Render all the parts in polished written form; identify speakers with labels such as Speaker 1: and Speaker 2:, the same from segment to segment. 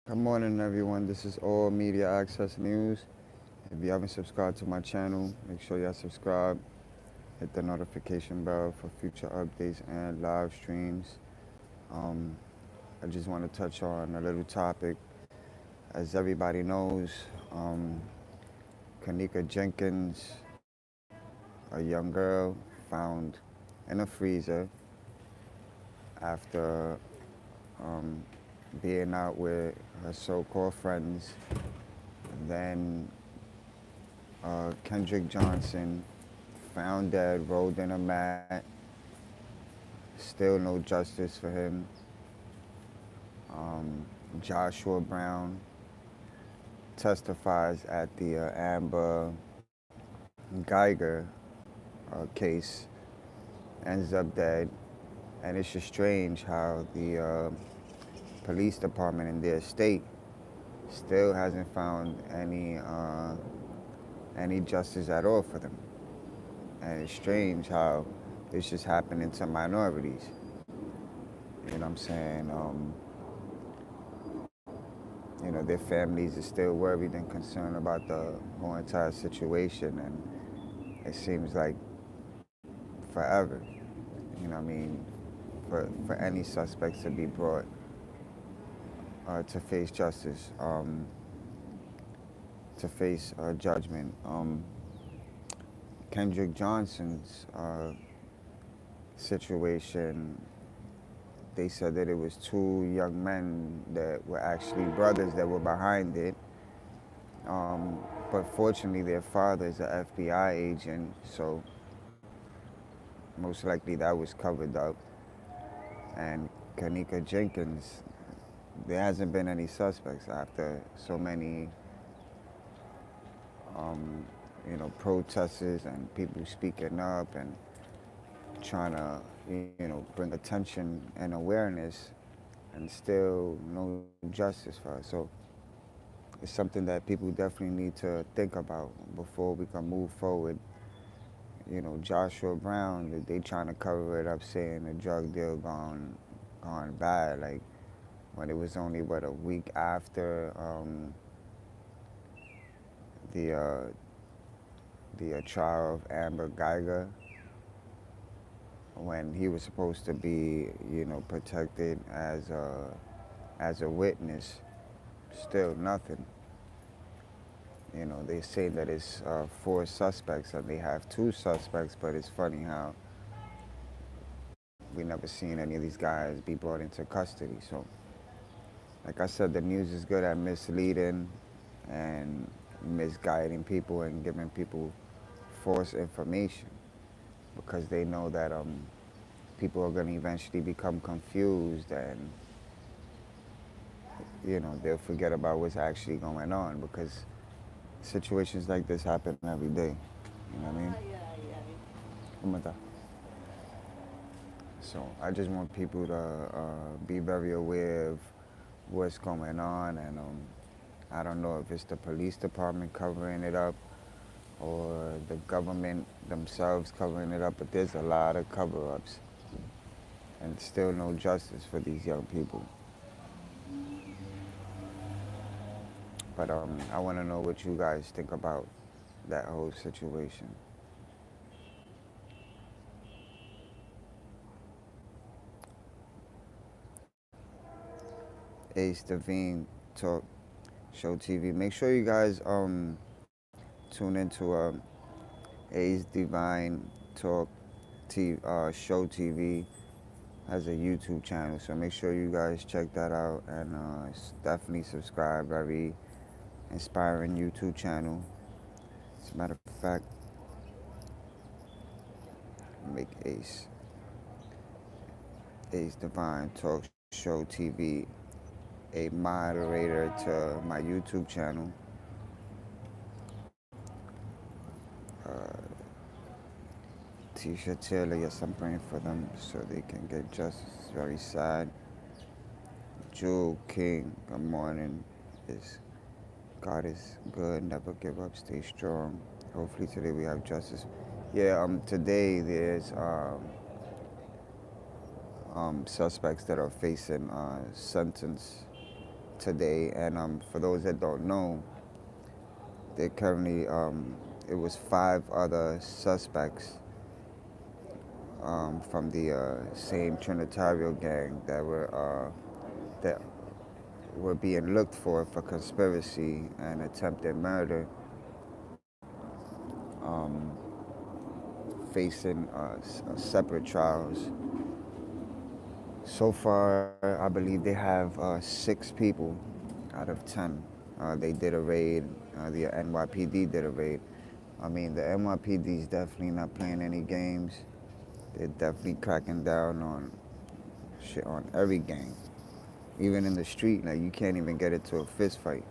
Speaker 1: Good morning, everyone. This is All Media Access News. If you haven't subscribed to my channel, make sure you subscribe. Hit the notification bell for future updates and live streams. Um, I just want to touch on a little topic. As everybody knows, um, Kanika Jenkins, a young girl, found in a freezer after um, being out with her so-called friends. Then Kendrick Johnson found dead, rolled in a mat. Still no justice for him. Um, Joshua Brown testifies at the Amber Geiger case, ends up dead. And it's just strange how the police department in their state still hasn't found any justice at all for them. And it's strange how it's just happening to minorities. You know what I'm saying? Their families are still worried and concerned about the whole entire situation, and it seems like forever. You know what I mean? For any suspects to be brought to face justice, to face judgment. Kendrick Johnson's situation, they said that it was two young men that were actually brothers that were behind it. But fortunately, their father is an FBI agent, so most likely that was covered up. And Kanika Jenkins, there hasn't been any suspects after so many, protesters and people speaking up and trying to, bring attention and awareness, and still no justice for us. So it's something that people definitely need to think about before we can move forward. Joshua Brown, they trying to cover it up, saying the drug deal gone bad. Like when it was only a week after the trial of Amber Geiger, when he was supposed to be protected as a witness. Still nothing. They say that it's four suspects and they have two suspects, but it's funny how we never seen any of these guys be brought into custody. So, like I said, the news is good at misleading and misguiding people and giving people false information because they know that people are going to eventually become confused and they'll forget about what's actually going on because situations like this happen every day. You know what I mean? Kumata. So I just want people to be very aware of what's going on, and I don't know if it's the police department covering it up or the government themselves covering it up, but there's a lot of cover-ups and still no justice for these young people. But I want to know what you guys think about that whole situation. Ace Devine Talk Show TV. Make sure you guys tune into Ace Divine Talk Show TV has a YouTube channel, so make sure you guys check that out and definitely subscribe. Very inspiring YouTube channel. As a matter of fact, make Ace Divine Talk Show TV a moderator to my YouTube channel. Tisha Taylor, yes, I'm praying for them so they can get justice. It's very sad. Jewel King, good morning. Is God is good, never give up, stay strong. Hopefully today we have justice. Yeah, today there's suspects that are facing sentence today. And for those that don't know, they currently it was 5 other suspects from the same Trinitario gang that were being looked for conspiracy and attempted murder, um, facing separate trials. So far, I believe they have 6 people out of 10. They did a raid. The NYPD did a raid. I mean, the NYPD is definitely not playing any games. They're definitely cracking down on shit on every gang. Even in the street, like you can't even get into a fist fight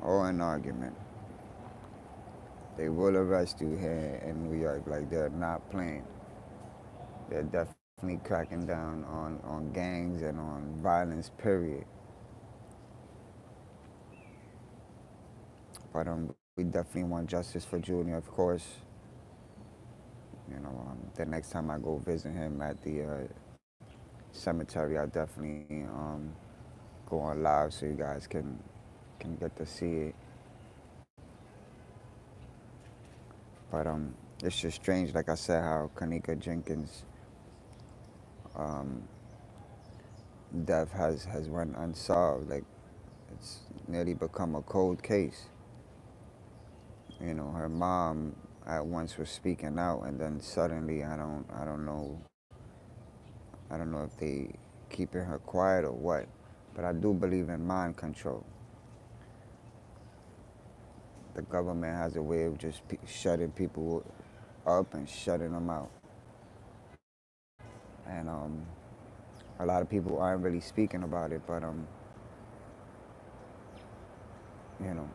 Speaker 1: or an argument. They will arrest you here in New York. Like they're not playing. They're definitely cracking down on gangs and on violence, period. But we definitely want justice for Junior, of course. The next time I go visit him at the cemetery, I'll definitely go on live so you guys can get to see it. But it's just strange, like I said, how Kenneka Jenkins' um, death has went unsolved. Like it's nearly become a cold case. Her mom at once was speaking out, and then suddenly I don't know if they keeping her quiet or what, but I do believe in mind control. The government has a way of just shutting people up and shutting them out, and a lot of people aren't really speaking about it, but you know,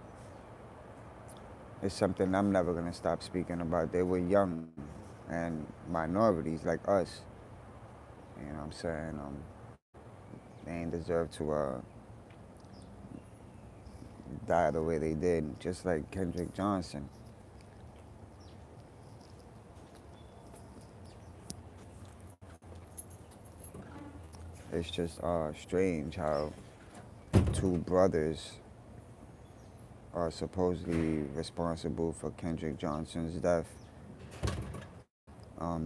Speaker 1: it's something I'm never gonna stop speaking about. They were young and minorities like us. You know what I'm saying? They ain't deserve to die the way they did, just like Kendrick Johnson. It's just strange how 2 brothers are supposedly responsible for Kendrick Johnson's death.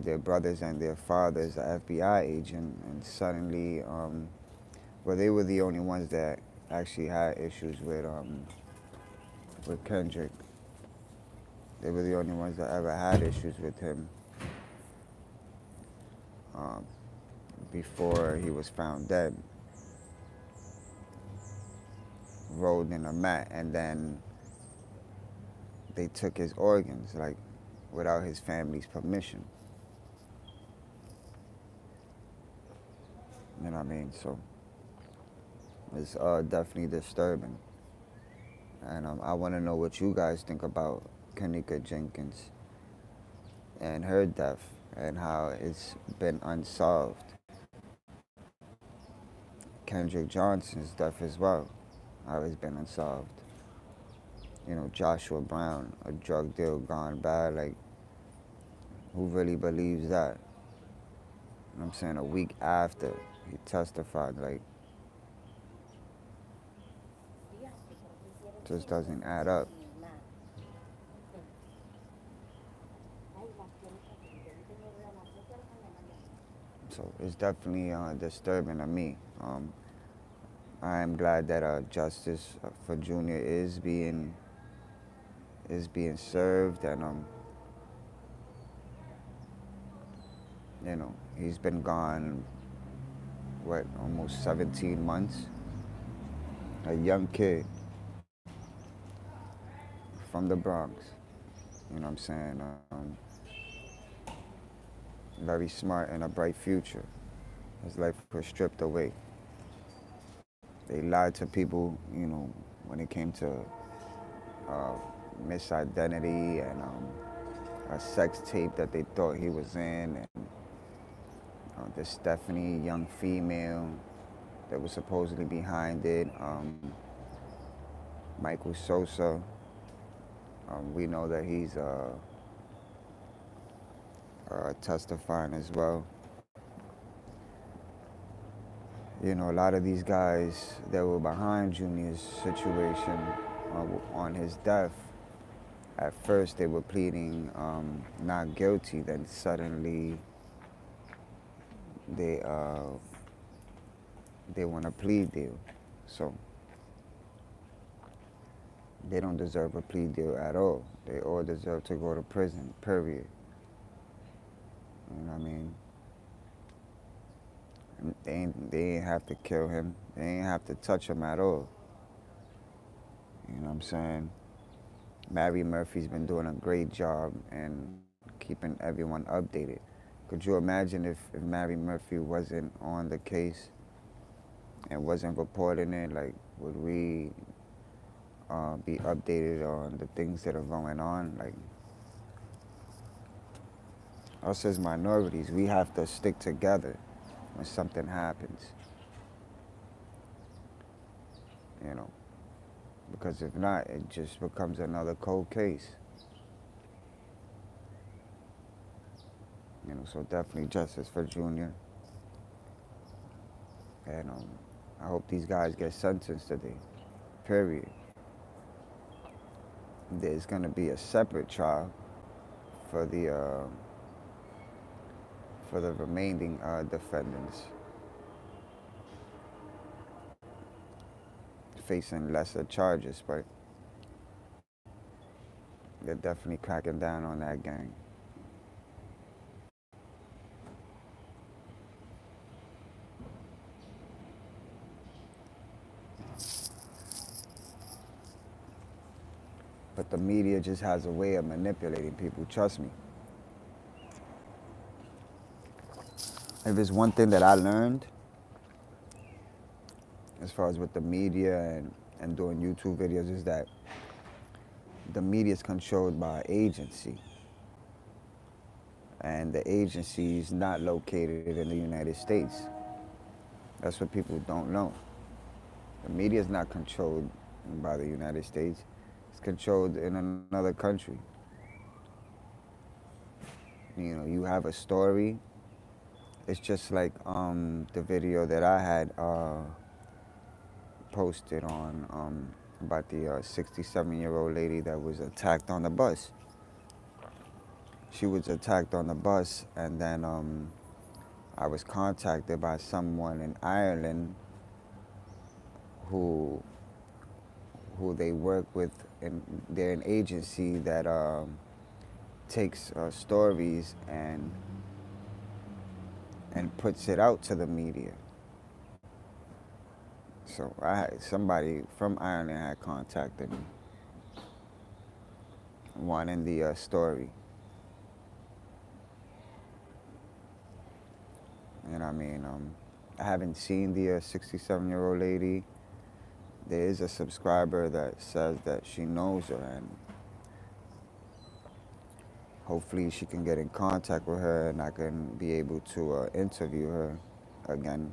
Speaker 1: Their brothers and their father is an FBI agent, and suddenly, well, they were the only ones that actually had issues with Kendrick. They were the only ones that ever had issues with him um, before he was found dead, rolled in a mat, and then they took his organs, like, without his family's permission. You know what I mean? So it's definitely disturbing. And I want to know what you guys think about Kenneka Jenkins and her death and how it's been unsolved. Kendrick Johnson's death as well, how it's been unsolved. Joshua Brown, a drug deal gone bad. Like, who really believes that? You know what I'm saying? A week after he testified, like, just doesn't add up. So it's definitely disturbing to me. I am glad that justice for Junior is being served, and he's been gone what, almost 17 months. A young kid from the Bronx. You know what I'm saying? Very smart and a bright future. His life was stripped away. They lied to people, when it came to uh, misidentity and a sex tape that they thought he was in, and this Stephanie, young female that was supposedly behind it, Michael Sosa. We know that he's testifying as well. A lot of these guys that were behind Junior's situation on his death, at first they were pleading not guilty, then suddenly they uh, they want a plea deal. So they don't deserve a plea deal at all. They all deserve to go to prison, period. You know what I mean? They ain't have to kill him. They ain't have to touch him at all. You know what I'm saying? Mary Murphy's been doing a great job and keeping everyone updated. Could you imagine if Mary Murphy wasn't on the case and wasn't reporting it? Like, would we be updated on the things that are going on? Like, us as minorities, we have to stick together when something happens. You know, because if not, it just becomes another cold case. So definitely justice for Junior. And I hope these guys get sentenced today. Period. There's gonna be a separate trial for the remaining defendants facing lesser charges, but they're definitely cracking down on that gang. But the media just has a way of manipulating people. Trust me. If it's one thing that I learned, as far as with the media and doing YouTube videos, is that the media is controlled by an agency. And the agency is not located in the United States. That's what people don't know. The media is not controlled by the United States. It's controlled in another country. You have a story. It's just like the video that I had posted on about the 67-year-old lady that was attacked on the bus. She was attacked on the bus, and then I was contacted by someone in Ireland who they work with, and they're an agency that takes stories and puts it out to the media. So somebody from Ireland had contacted me, wanting the story. And I haven't seen the 67-year-old lady. There is a subscriber that says that she knows her, and hopefully she can get in contact with her and I can be able to interview her again.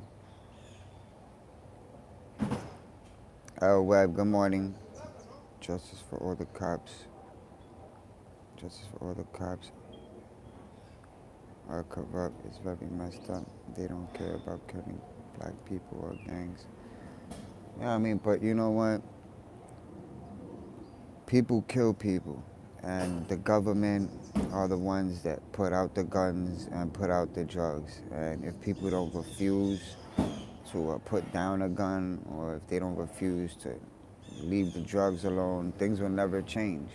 Speaker 1: Webb, good morning. Justice for all the cops. Justice for all the cops are corrupt. It's very messed up. They don't care about killing black people or gangs. Yeah, but you know what? People kill people, and the government are the ones that put out the guns and put out the drugs. And if people don't refuse to put down a gun, or if they don't refuse to leave the drugs alone, things will never change.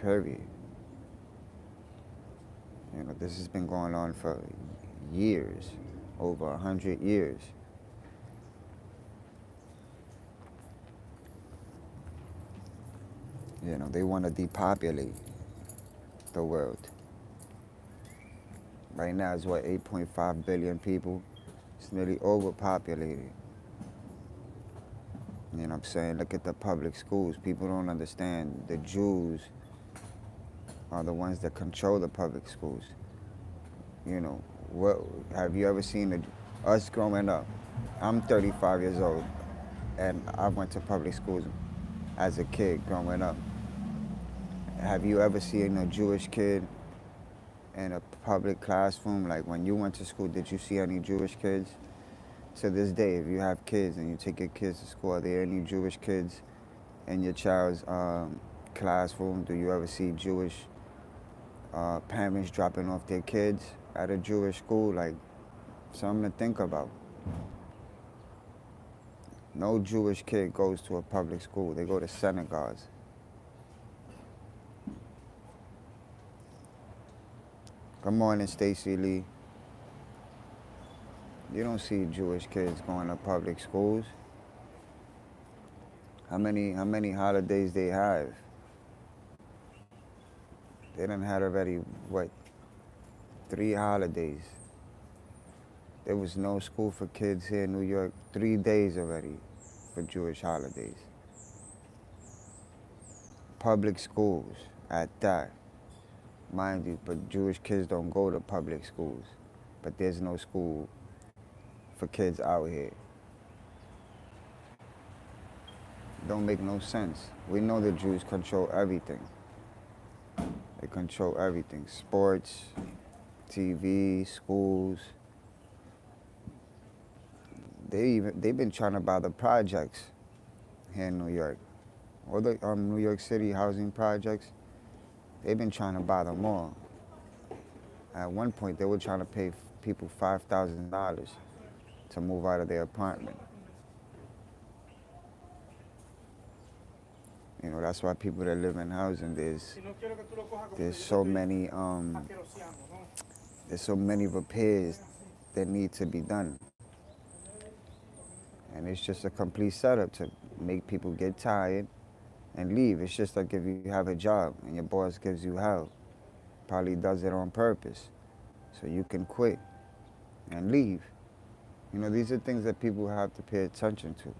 Speaker 1: Period. This has been going on for years, over 100 years. They want to depopulate the world. Right now it's 8.5 billion people. It's nearly overpopulated. You know what I'm saying? Look at the public schools. People don't understand. The Jews are the ones that control the public schools. What have you ever seen us growing up? I'm 35 years old, and I went to public schools as a kid growing up. Have you ever seen a Jewish kid in a public classroom? Like when you went to school, did you see any Jewish kids? to this day, if you have kids and you take your kids to school, are there any Jewish kids in your child's classroom? Do you ever see Jewish parents dropping off their kids at a Jewish school? Like, something to think about. No Jewish kid goes to a public school. They go to synagogues. Good morning, Stacy Lee. You don't see Jewish kids going to public schools. How many holidays they have? They done had already, what, 3 holidays. There was no school for kids here in New York 3 days already for Jewish holidays. Public schools at that. Mind you, but Jewish kids don't go to public schools. But there's no school for kids out here. Don't make no sense. We know the Jews control everything. They control everything. Sports, TV, schools. They've been trying to buy the projects here in New York. All the New York City housing projects, they've been trying to buy them all. At one point, they were trying to pay people $5,000 to move out of their apartment. You know, that's why people that live in housing, there's so many repairs that need to be done. And it's just a complete setup to make people get tired and leave. It's just like if you have a job and your boss gives you help, probably does it on purpose, so you can quit and leave. You know, these are things that people have to pay attention to.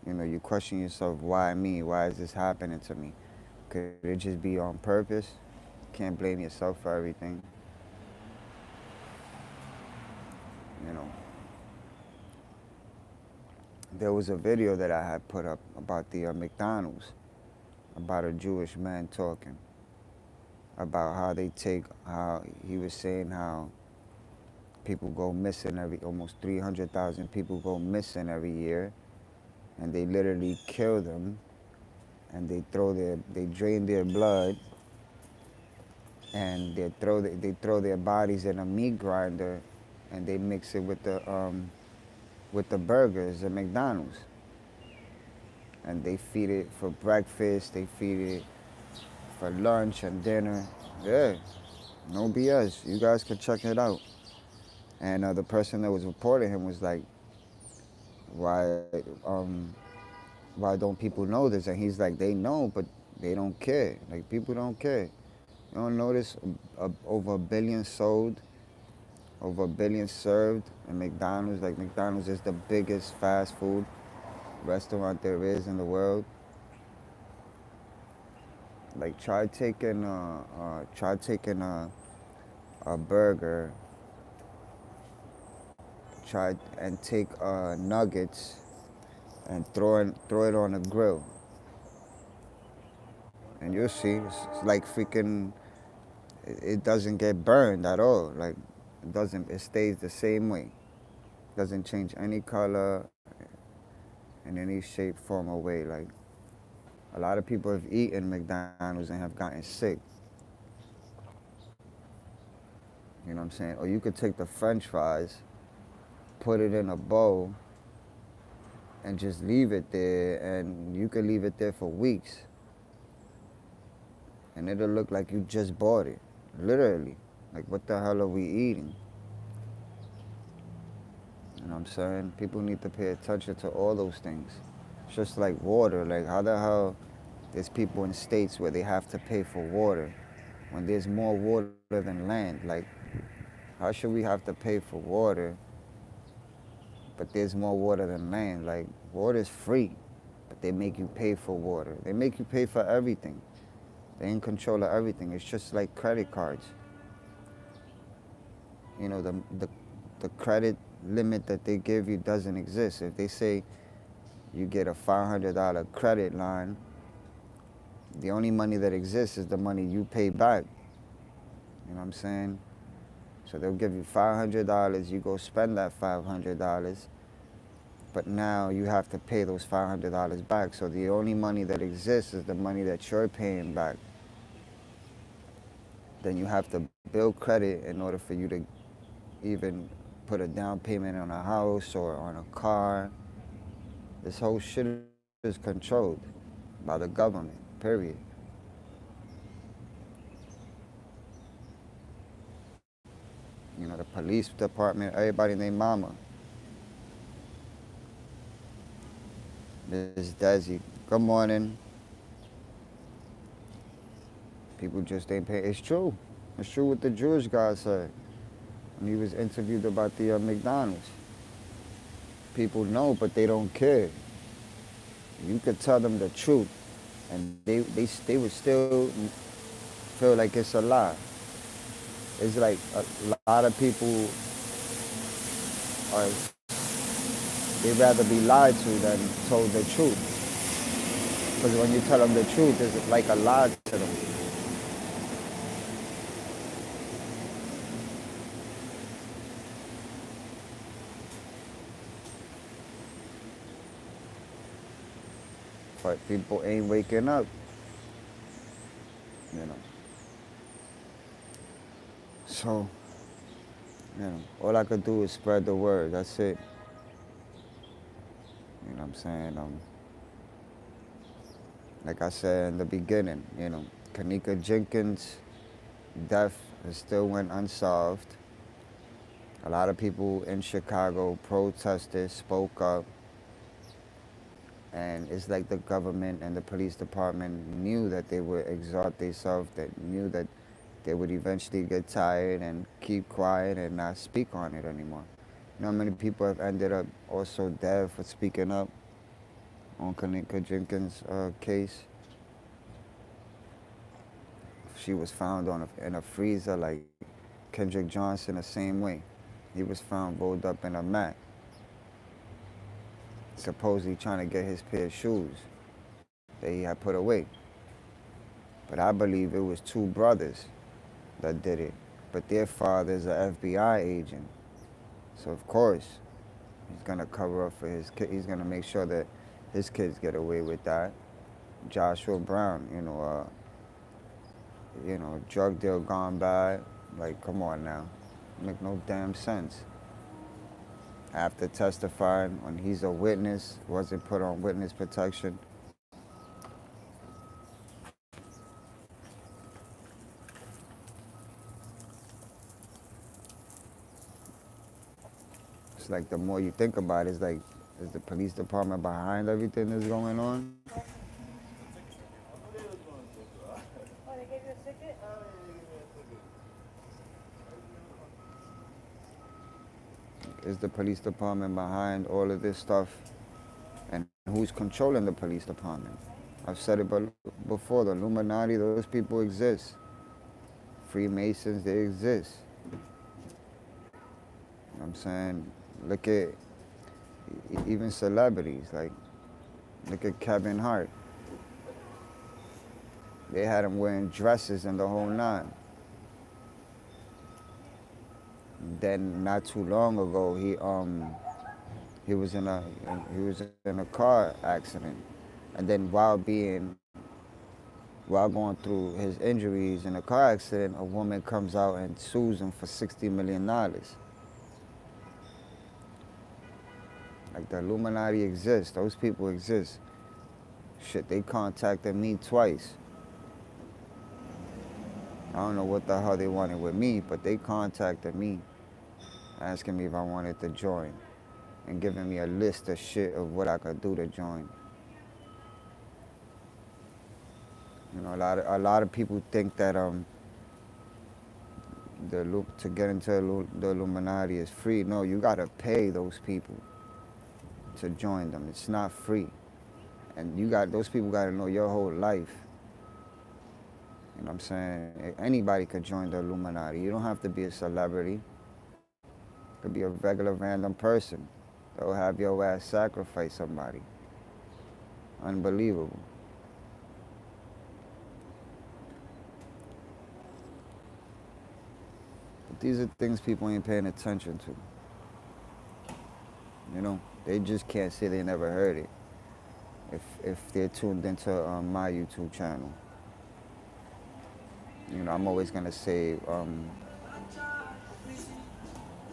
Speaker 1: You know, you question yourself, why me? Why is this happening to me? Could it just be on purpose? Can't blame yourself for everything. You know. There was a video that I had put up about the McDonald's, about a Jewish man talking about how he was saying how people go missing almost 300,000 people go missing every year, and they literally kill them, and they drain their blood, and they throw their bodies in a meat grinder, and they mix it with the burgers at McDonald's. And they feed it for breakfast, they feed it for lunch and dinner. Yeah, no BS. You guys can check it out. And the person that was reporting him was like, why don't people know this? And he's like, they know, but they don't care. Like, people don't care. You don't notice over 1 billion sold, over 1 billion served in McDonald's. Like, McDonald's is the biggest fast food restaurant there is in the world. Like, try taking a burger, try and take nuggets and throw it on a grill, and you'll see it's like freaking. It doesn't get burned at all. Like, it stays the same way. Doesn't change any color in any shape, form, or way. Like, a lot of people have eaten McDonald's and have gotten sick. You know what I'm saying? Or you could take the French fries, put it in a bowl, and just leave it there, and you could leave it there for weeks. And it'll look like you just bought it. Literally. Like, what the hell are we eating? You know what I'm saying? People need to pay attention to all those things. It's just like water. Like, how the hell there's people in states where they have to pay for water when there's more water than land? Like, how should we have to pay for water, but there's more water than land? Like, water's free, but they make you pay for water. They make you pay for everything. They're in control of everything. It's just like credit cards. You know, the credit limit that they give you doesn't exist. If they say you get a $500 credit line, the only money that exists is the money you pay back. You know what I'm saying? So they'll give you $500, you go spend that $500, but now you have to pay those $500 back. So the only money that exists is the money that you're paying back. Then you have to build credit in order for you to even put a down payment on a house or on a car. This whole shit is controlled by the government, period. You know, the police department, everybody named Mama. This Desi. Good morning. People just ain't paying. It's true. It's true what the Jewish guy said when he was interviewed about the McDonald's. People know, but they don't care. You could tell them the truth, and they would still feel like it's a lie. It's like a lot of people are, they'd rather be lied to than told the truth. Because when you tell them the truth, it's like a lie to them. But people ain't waking up, you know. So, you know, all I could do is spread the word. That's it. You know what I'm saying? Like I said in the beginning, you know, Kanika Jenkins' death still went unsolved. A lot of people in Chicago protested, spoke up, and it's like the government and the police department knew that they would exalt themselves, that knew that they would eventually get tired and keep quiet and not speak on it anymore. You know how many people have ended up also dead for speaking up on Kanika Jenkins' case? She was found in a freezer like Kendrick Johnson the same way. He was found rolled up in a mat, supposedly trying to get his pair of shoes that he had put away. But I believe it was two brothers that did it. But their father's an FBI agent. So of course, he's gonna cover up for his kid. He's gonna make sure that his kids get away with that. Joshua Brown, drug deal gone bad. Like, come on now. Make no damn sense. After testifying, when he's a witness, wasn't put on witness protection. It's like the more you think about it, it's like, is the police department behind everything that's going on? Is the police department behind all of this stuff? And who's controlling the police department? I've said it before, the Illuminati, those people exist. Freemasons, they exist. You know what I'm saying? Look at even celebrities, like, look at Kevin Hart. They had him wearing dresses and the whole nine. Then not too long ago, he was in a car accident, and then while going through his injuries in a car accident, a woman comes out and sues him for $60 million. Like, the Illuminati exists. Those people exist. Shit, they contacted me twice. I don't know what the hell they wanted with me, but they contacted me asking me if I wanted to join and giving me a list of shit of what I could do to join. You know, a lot of people think that to get into the Illuminati is free. No, you gotta pay those people to join them. It's not free, and those people gotta know your whole life. You know what I'm saying? Anybody could join the Illuminati. You don't have to be a celebrity. You could be a regular random person. They'll have your ass sacrifice somebody. Unbelievable. These are things people ain't paying attention to. You know, they just can't say they never heard it if they're tuned into my YouTube channel. You know, I'm always gonna say,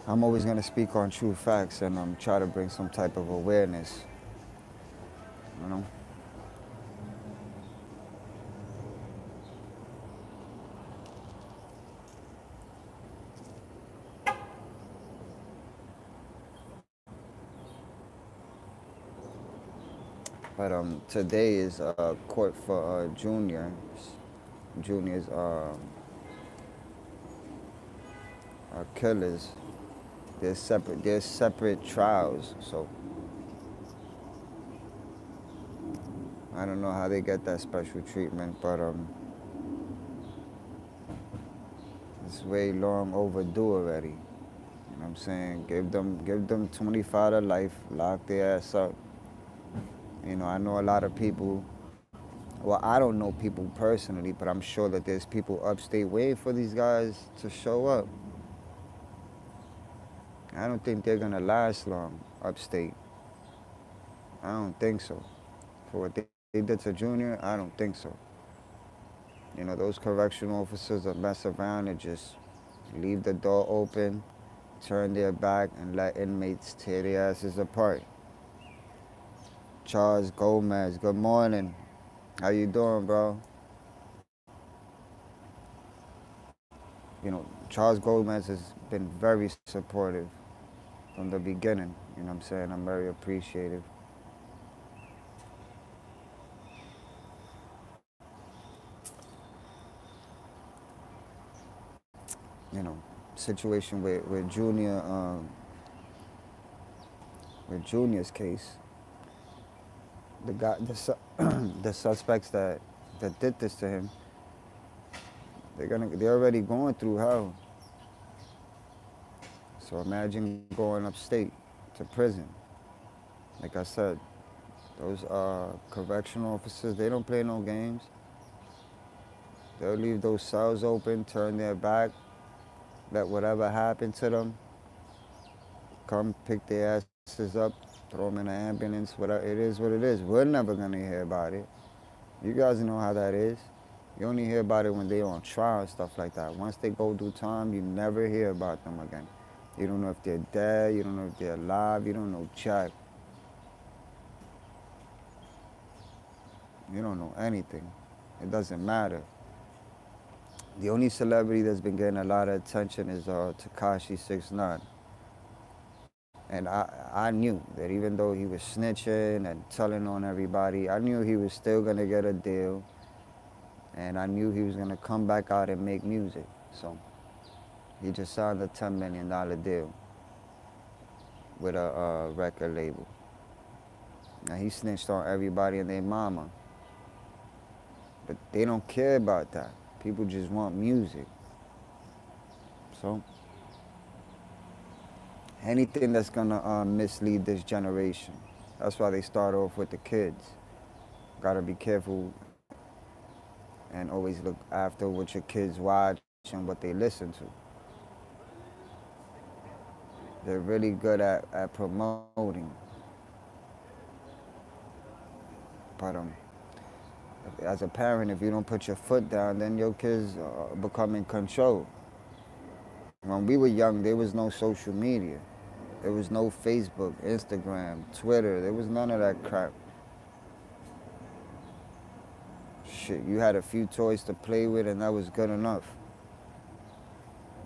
Speaker 1: I'm always gonna speak on true facts and try to bring some type of awareness. You know. But today is court for Junior. Junior's killers. There's separate. There's separate trials. So I don't know how they get that special treatment, but it's way long overdue already. You know what I'm saying? Give them 25 to life. Lock their ass up. You know, I know a lot of people. Well, I don't know people personally, but I'm sure that there's people upstate waiting for these guys to show up. I don't think they're gonna last long upstate. I don't think so. For what they did to Junior, I don't think so. You know, those correctional officers that mess around and just leave the door open, turn their back, and let inmates tear their asses apart. Charles Gomez, good morning. How you doing, bro? You know, Charles Gomez has been very supportive from the beginning. You know what I'm saying? I'm very appreciative. You know, situation with Junior, with Junior's case, the guy, the suspects that did this to him, they're already going through hell. So imagine going upstate to prison. Like I said, those correctional officers, they don't play no games. They'll leave those cells open, turn their back, let whatever happened to them come pick their asses up, throw them in an ambulance, whatever. It is what it is. We're never gonna hear about it. You guys know how that is. You only hear about it when they're on trial and stuff like that. Once they go through time, you never hear about them again. You don't know if they're dead, you don't know if they're alive, you don't know jack. You don't know anything. It doesn't matter. The only celebrity that's been getting a lot of attention is Tekashi 6ix9ine. And I knew that even though he was snitching and telling on everybody, I knew he was still gonna get a deal. And I knew he was gonna come back out and make music. So he just signed a $10 million deal with a record label. Now he snitched on everybody and their mama. But they don't care about that. People just want music. So anything that's gonna mislead this generation. That's why they start off with the kids. Gotta be careful and always look after what your kids watch and what they listen to. They're really good at promoting. But as a parent, if you don't put your foot down, then your kids become in control. When we were young, there was no social media. There was no Facebook, Instagram, Twitter. There was none of that crap. Shit, you had a few toys to play with and that was good enough.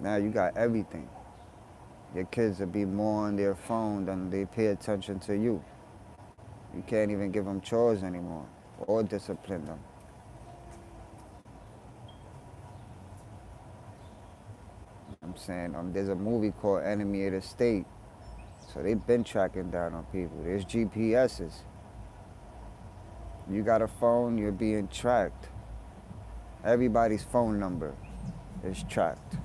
Speaker 1: Now you got everything. Your kids will be more on their phone than they pay attention to you. You can't even give them chores anymore or discipline them. I'm saying there's a movie called Enemy of the State. So they've been tracking down on people. There's GPSs. You got a phone, you're being tracked. Everybody's phone number is tracked.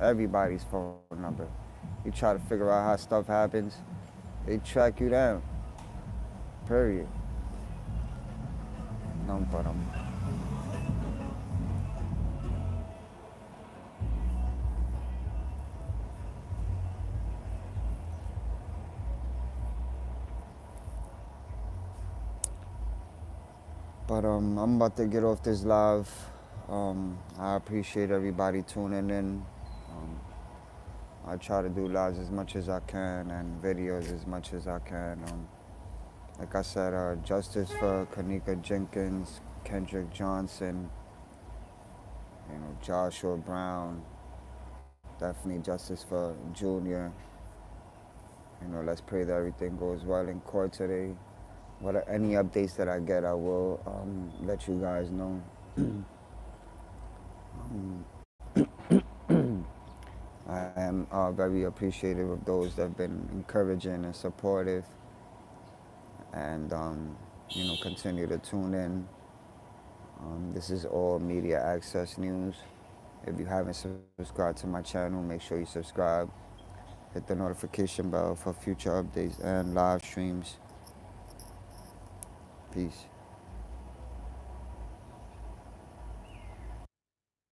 Speaker 1: Everybody's phone number. You try to figure out how stuff happens, they track you down. Period. No, but But I'm about to get off this live. I appreciate everybody tuning in. Um, I try to do lives as much as I can and videos as much as I can. Like I said, justice for Kanika Jenkins, Kendrick Johnson, Joshua Brown. Definitely justice for Junior. Let's pray that everything goes well in court today. Any updates that I get, I will let you guys know. um, I am very appreciative of those that have been encouraging and supportive, and continue to tune in. This is All Media Access News. If you haven't subscribed to my channel, make sure you subscribe. Hit the notification bell for future updates and live streams. Peace.